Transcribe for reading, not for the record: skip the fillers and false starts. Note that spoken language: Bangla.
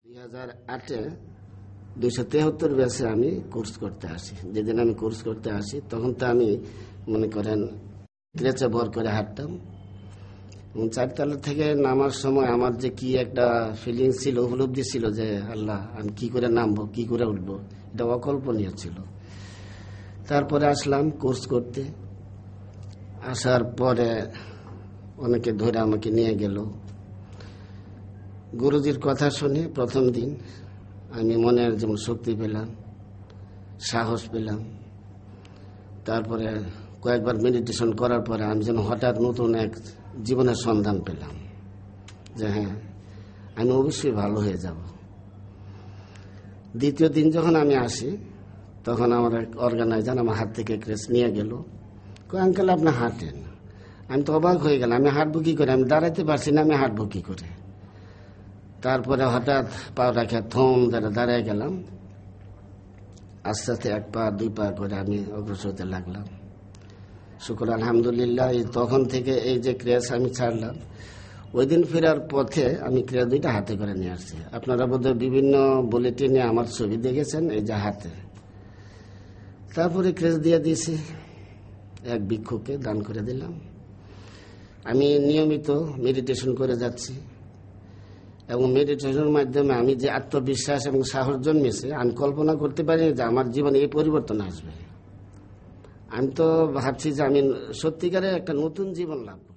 2008-এ 273 ব্যাচে আমি কোর্স করতে আসি। যেদিন আমি কোর্স করতে আসি তখন তো আমি মনে করেন ক্রেচে ভর করে হাঁটতাম। এবং 4তলা থেকে নামার সময় আমার যে কি একটা ফিলিং ছিল, উপলব্ধি ছিল যে আল্লাহ আমি কি করে নামবো, কি করে উঠবো, এটা অকল্পনীয় ছিল। তারপরে আসলাম কোর্স করতে। আসার পরে অনেকে ধরে আমাকে নিয়ে গেল। গুরুজির কথা শুনে প্রথম দিন আমি মনের যেমন শক্তি পেলাম, সাহস পেলাম। তারপরে কয়েকবার মেডিটেশন করার পরে আমি যেন হঠাৎ নতুন এক জীবনের সন্ধান পেলাম যে হ্যাঁ আমি অবশ্যই ভালো হয়ে যাব। দ্বিতীয় দিন যখন আমি আসি তখন আমার এক অর্গানাইজার আমার হাত থেকে ক্রেস নিয়ে গেল। আঙ্কেল আপনি হাঁটেন। আমি তো অবাক হয়ে গেলাম, আমি হাঁটবো কি করে, আমি দাঁড়াইতে পারছি না, আমি হাঁটবো কি করে। তারপরে হঠাৎ পা রাখা থম দাঁড়ায় গেলাম। আস্তে আস্তে 1 পা 2 পা করে আমি অগ্রসর হতে লাগলাম। শুকর আলহামদুলিল্লাহ। তখন থেকে এই যে ক্রেস আমি ছাড়লাম, ওই দিন ফেরার পথে আমি ক্রেস 2টা হাতে করে নিয়ে আসছি। আপনারা বোধহয় বিভিন্ন বুলেটিনে আমার ছবি দেখেছেন, এই যে হাতে। তারপরে ক্রেস দিয়ে দিয়েছি, এক ভিক্ষুকে দান করে দিলাম। আমি নিয়মিত মেডিটেশন করে যাচ্ছি এবং মেডিটেশনের মাধ্যমে আমি যে আত্মবিশ্বাস এবং সাহস জন্মেছে, আমি কল্পনা করতে পারি যে আমার জীবনে এই পরিবর্তন আসবে। আমি তো ভাবছি যে আমি সত্যিকারের একটা নতুন জীবন লাভ করব।